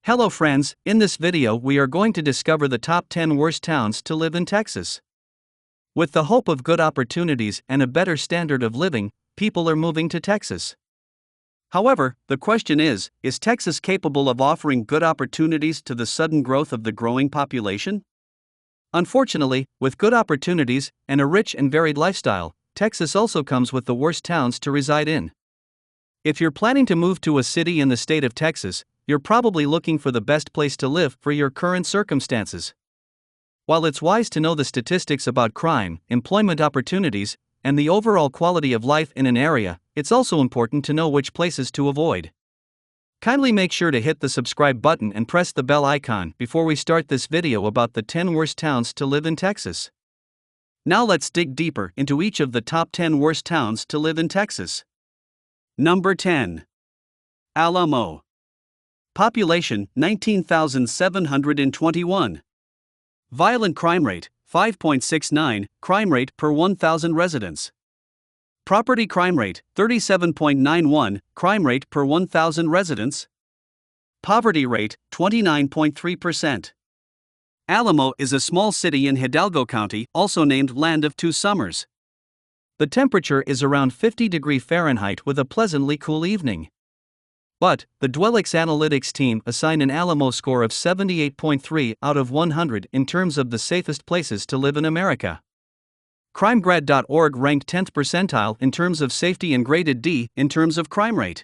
Hello friends, in this video we are going to discover the top 10 worst towns to live in Texas. With the hope of good opportunities and a better standard of living, people are moving to Texas. However, the question is Texas capable of offering good opportunities to the sudden growth of the growing population? Unfortunately, with good opportunities and a rich and varied lifestyle, Texas also comes with the worst towns to reside in. If you're planning to move to a city in the state of Texas, you're probably looking for the best place to live for your current circumstances. While it's wise to know the statistics about crime, employment opportunities, and the overall quality of life in an area, it's also important to know which places to avoid. Kindly make sure to hit the subscribe button and press the bell icon before we start this video about the 10 worst towns to live in Texas. Now let's dig deeper into each of the top 10 worst towns to live in Texas. Number 10. Alamo. Population 19,721. Violent crime rate 5.69, crime rate per 1,000 residents. Property crime rate 37.91, crime rate per 1,000 residents. Poverty rate 29.3%. Alamo is a small city in Hidalgo County, also named Land of Two Summers. The temperature is around 50° Fahrenheit with a pleasantly cool evening. But, the Dwellix Analytics team assigned an Alamo score of 78.3 out of 100 in terms of the safest places to live in America. CrimeGrad.org ranked 10th percentile in terms of safety and graded D in terms of crime rate.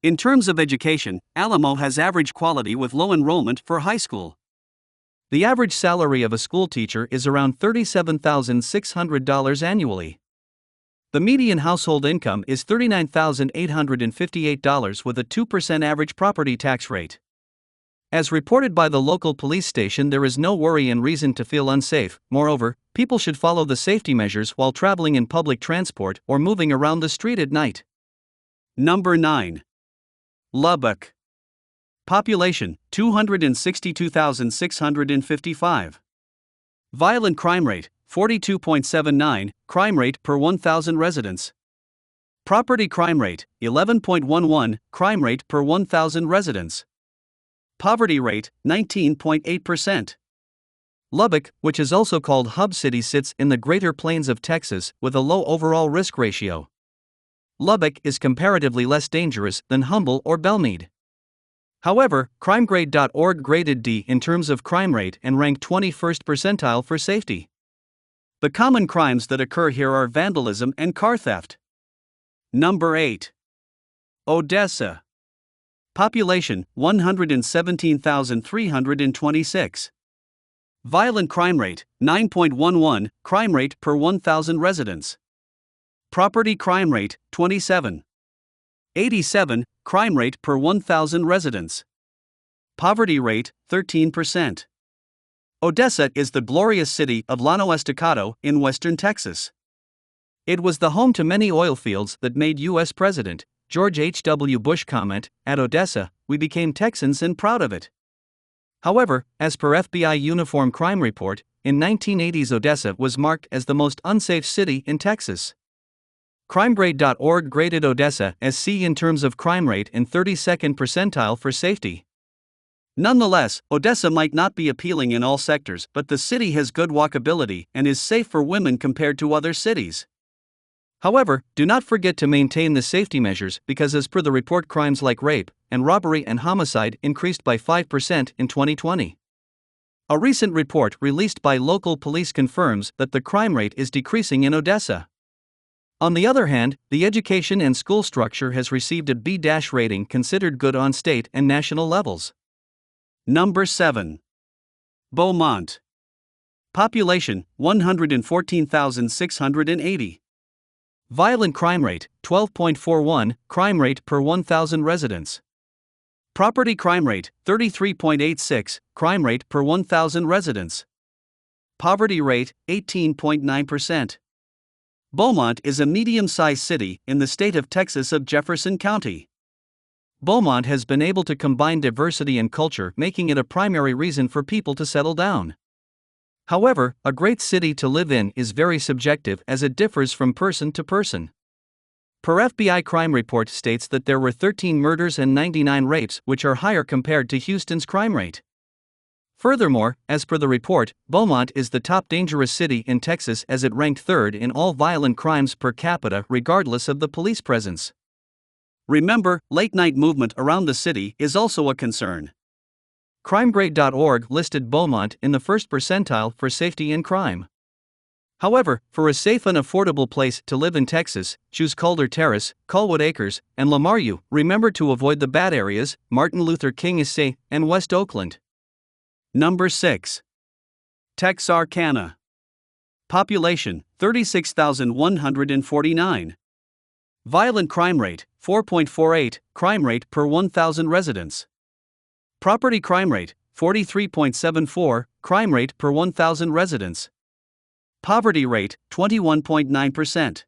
In terms of education, Alamo has average quality with low enrollment for high school. The average salary of a school teacher is around $37,600 annually. The median household income is $39,858 with a 2% average property tax rate. As reported by the local police station, there is no worry and reason to feel unsafe. Moreover, people should follow the safety measures while traveling in public transport or moving around the street at night. Number 9. Lubbock. Population 262,655. Violent crime rate 42.79, crime rate per 1,000 residents. Property crime rate 11.11, crime rate per 1,000 residents. Poverty rate 19.8%. Lubbock, which is also called Hub City, sits in the Greater Plains of Texas with a low overall risk ratio. Lubbock is comparatively less dangerous than Humble or Bellmead. However, CrimeGrade.org graded D in terms of crime rate and ranked 21st percentile for safety. The common crimes that occur here are vandalism and car theft. Number 8. Odessa. Population 117,326. Violent crime rate 9.11, crime rate per 1,000 residents. Property crime rate 27.87, crime rate per 1,000 residents. Poverty rate 13%. Odessa is the glorious city of Llano Estacado in western Texas. It was the home to many oil fields that made U.S. President George H.W. Bush comment, "At Odessa, we became Texans and proud of it." However, as per FBI Uniform Crime Report, in 1980s Odessa was marked as the most unsafe city in Texas. CrimeGrade.org graded Odessa as C in terms of crime rate and 32nd percentile for safety. Nonetheless, Odessa might not be appealing in all sectors, but the city has good walkability and is safe for women compared to other cities. However, do not forget to maintain the safety measures because, as per the report, crimes like rape and robbery and homicide increased by 5% in 2020. A recent report released by local police confirms that the crime rate is decreasing in Odessa. On the other hand, the education and school structure has received a B- rating, considered good on state and national levels. Number 7. Beaumont. Population 114,680. Violent crime rate 12.41, crime rate per 1,000 residents. Property crime rate 33.86, crime rate per 1,000 residents. Poverty rate 18.9%. Beaumont is a medium-sized city in the state of Texas of Jefferson County. Beaumont has been able to combine diversity and culture, making it a primary reason for people to settle down. However, a great city to live in is very subjective as it differs from person to person. per FBI crime report states that there were 13 murders and 99 rapes, which are higher compared to Houston's crime rate. Furthermore, as per the report, Beaumont is the top dangerous city in Texas as it ranked third in all violent crimes per capita regardless of the police presence. Remember, late-night movement around the city is also a concern. CrimeGrade.org listed Beaumont in the first percentile for safety in crime. However, for a safe and affordable place to live in Texas, choose Calder Terrace, Colwood Acres, and Lamarillo. Remember to avoid the bad areas, Martin Luther King Estate, and West Oakland. Number 6. Texarkana. Population, 36,149. Violent crime rate, 4.48, crime rate per 1,000 residents. Property crime rate, 43.74, crime rate per 1,000 residents. Poverty rate, 21.9%.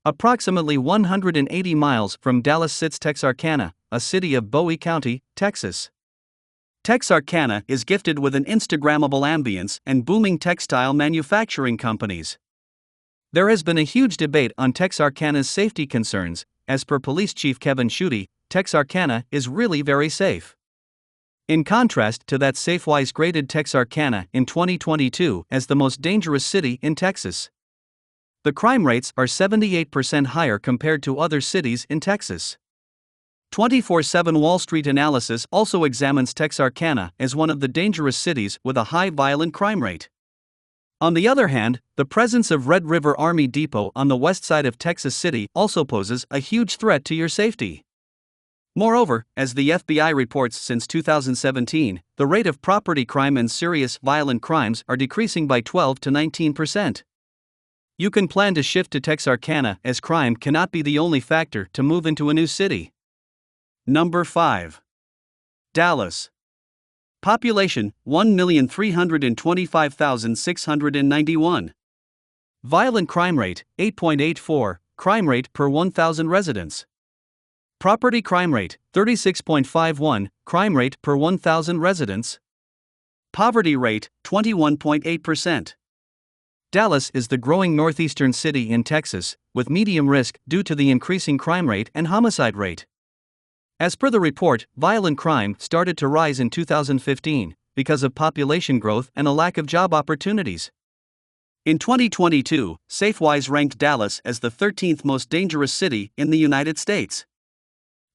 Approximately 180 miles from Dallas sits Texarkana, a city of Bowie County, Texas. Texarkana is gifted with an Instagrammable ambience and booming textile manufacturing companies. There has been a huge debate on Texarkana's safety concerns. As per Police Chief Kevin Schutte, Texarkana is really very safe. In contrast to that, SafeWise graded Texarkana in 2022 as the most dangerous city in Texas. The crime rates are 78% higher compared to other cities in Texas. 24/7 Wall Street Analysis also examines Texarkana as one of the dangerous cities with a high violent crime rate. On the other hand, the presence of Red River Army Depot on the west side of Texas City also poses a huge threat to your safety. Moreover, as the FBI reports, since 2017, the rate of property crime and serious violent crimes are decreasing by 12 to 19%. You can plan to shift to Texarkana as crime cannot be the only factor to move into a new city. Number 5. Dallas. Population, 1,325,691. Violent crime rate, 8.84, crime rate per 1,000 residents. Property crime rate, 36.51, crime rate per 1,000 residents. Poverty rate, 21.8%. Dallas is the growing northeastern city in Texas, with medium risk due to the increasing crime rate and homicide rate. As per the report, violent crime started to rise in 2015 because of population growth and a lack of job opportunities. In 2022, SafeWise ranked Dallas as the 13th most dangerous city in the United States.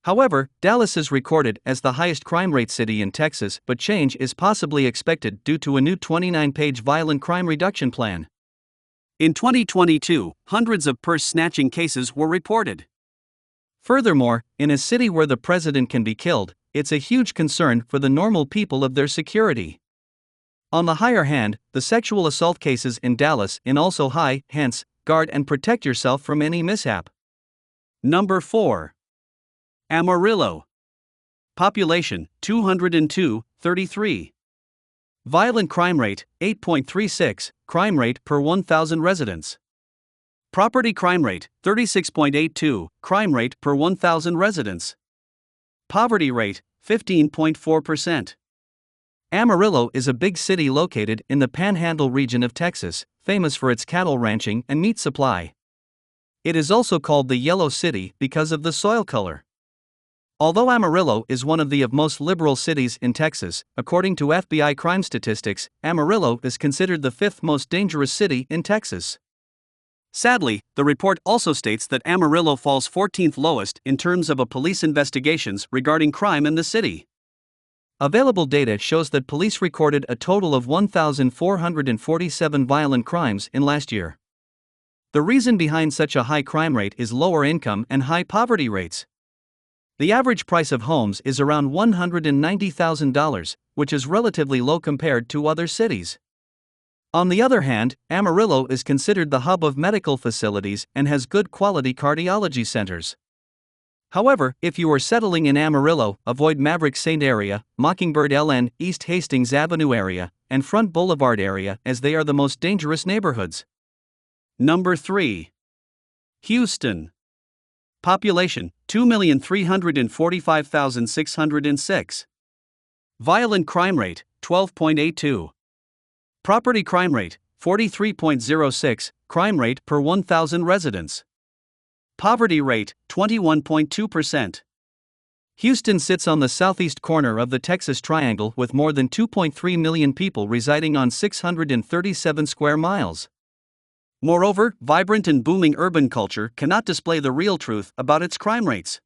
However, Dallas is recorded as the highest crime rate city in Texas, but change is possibly expected due to a new 29-page violent crime reduction plan. In 2022, hundreds of purse-snatching cases were reported. Furthermore, in a city where the president can be killed, it's a huge concern for the normal people of their security. On the higher hand, the sexual assault cases in Dallas are also high, hence, guard and protect yourself from any mishap. Number 4. Amarillo. Population, 202,33. Violent crime rate, 8.36, crime rate per 1,000 residents. Property crime rate, 36.82, crime rate per 1,000 residents. Poverty rate, 15.4%. Amarillo is a big city located in the Panhandle region of Texas, famous for its cattle ranching and meat supply. It is also called the Yellow City because of the soil color. Although Amarillo is one of the most liberal cities in Texas, according to FBI crime statistics, Amarillo is considered the 5th most dangerous city in Texas. Sadly, the report also states that Amarillo falls 14th lowest in terms of police investigations regarding crime in the city. Available data shows that police recorded a total of 1,447 violent crimes in last year. The reason behind such a high crime rate is lower income and high poverty rates. The average price of homes is around $190,000, which is relatively low compared to other cities. On the other hand, Amarillo is considered the hub of medical facilities and has good quality cardiology centers. However, if you are settling in Amarillo, avoid Maverick Saint area, Mockingbird LN, East Hastings Avenue area, and Front Boulevard area, as they are the most dangerous neighborhoods. Number 3. Houston. Population, 2,345,606. Violent crime rate, 12.82. Property crime rate, 43.06, crime rate per 1,000 residents. Poverty rate, 21.2%. Houston sits on the southeast corner of the Texas Triangle with more than 2.3 million people residing on 637 square miles. Moreover, vibrant and booming urban culture cannot display the real truth about its crime rates.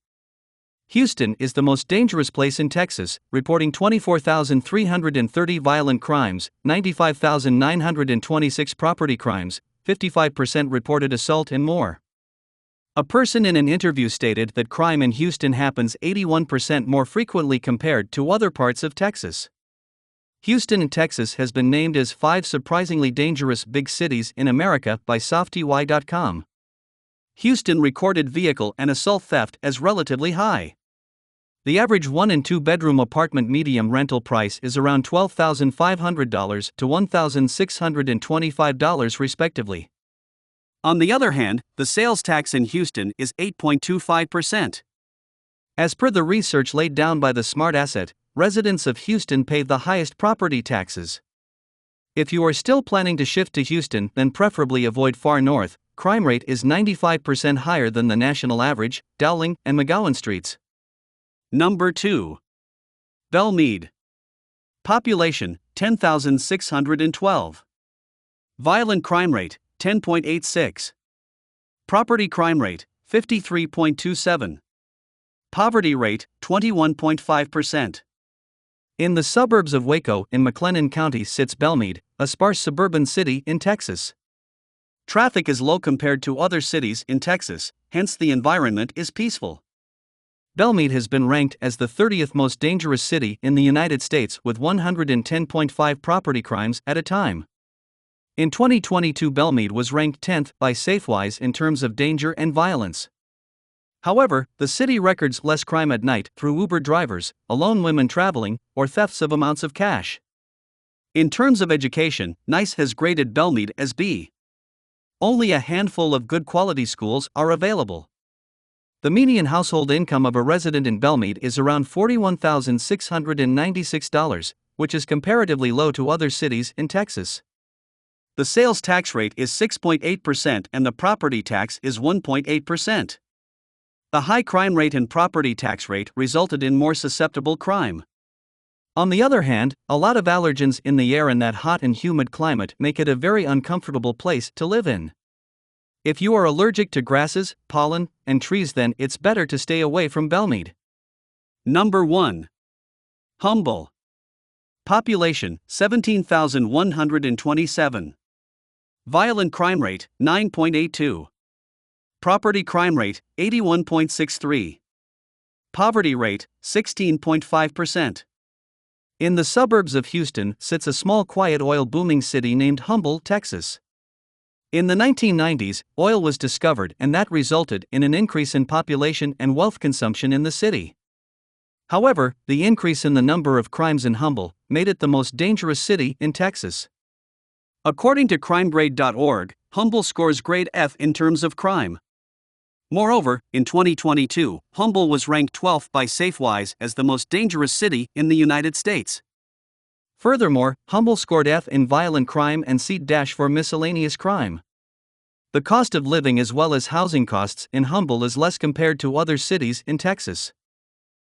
Houston is the most dangerous place in Texas, reporting 24,330 violent crimes, 95,926 property crimes, 55% reported assault, and more. A person in an interview stated that crime in Houston happens 81% more frequently compared to other parts of Texas. Houston, Texas has been named as 5 surprisingly dangerous big cities in America by SofTY.com. Houston recorded vehicle and assault theft as relatively high. The average 1 and 2 bedroom apartment medium rental price is around $12,500 to $1,625 respectively. On the other hand, the sales tax in Houston is 8.25%. As per the research laid down by the Smart Asset, residents of Houston pay the highest property taxes. If you are still planning to shift to Houston, then preferably avoid far north. Crime rate is 95% higher than the national average, Dowling and McGowan streets. Number 2. Bellmead. Population, 10,612. Violent crime rate, 10.86. Property crime rate, 53.27. Poverty rate, 21.5%. In the suburbs of Waco in McLennan County sits Bellmead, a sparse suburban city in Texas. Traffic is low compared to other cities in Texas, hence the environment is peaceful. Bellmead has been ranked as the 30th most dangerous city in the United States with 110.5 property crimes at a time. In 2022, Bellmead was ranked 10th by Safewise in terms of danger and violence. However, the city records less crime at night through Uber drivers, alone women traveling, or thefts of amounts of cash. In terms of education, NICE has graded Bellmead as B. Only a handful of good quality schools are available. The median household income of a resident in Bellmead is around $41,696, which is comparatively low to other cities in Texas. The sales tax rate is 6.8% and the property tax is 1.8%. The high crime rate and property tax rate resulted in more susceptible crime. On the other hand, a lot of allergens in the air and that hot and humid climate make it a very uncomfortable place to live in. If you are allergic to grasses, pollen, and trees, then it's better to stay away from Bellmead. Number 1. Humble. Population, 17,127. Violent crime rate, 9.82. Property crime rate, 81.63. Poverty rate, 16.5%. In the suburbs of Houston sits a small quiet oil booming city named Humble, Texas. In the 1990s, oil was discovered and that resulted in an increase in population and wealth consumption in the city. However, the increase in the number of crimes in Humble made it the most dangerous city in Texas. According to crimegrade.org, Humble scores grade F in terms of crime. Moreover, in 2022, Humble was ranked 12th by Safewise as the most dangerous city in the United States. Furthermore, Humble scored F in violent crime and C- for miscellaneous crime. The cost of living as well as housing costs in Humble is less compared to other cities in Texas.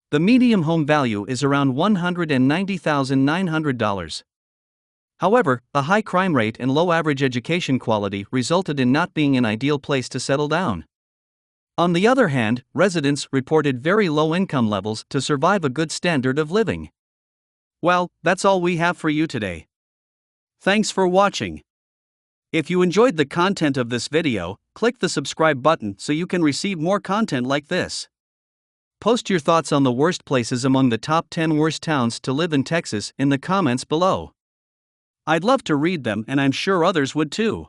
The median home value is around $190,900. However, a high crime rate and low average education quality resulted in not being an ideal place to settle down. On the other hand, residents reported very low income levels to survive a good standard of living. Well, that's all we have for you today. Thanks for watching. If you enjoyed the content of this video, click the subscribe button so you can receive more content like this. Post your thoughts on the worst places among the top 10 worst towns to live in Texas in the comments below. I'd love to read them and I'm sure others would too.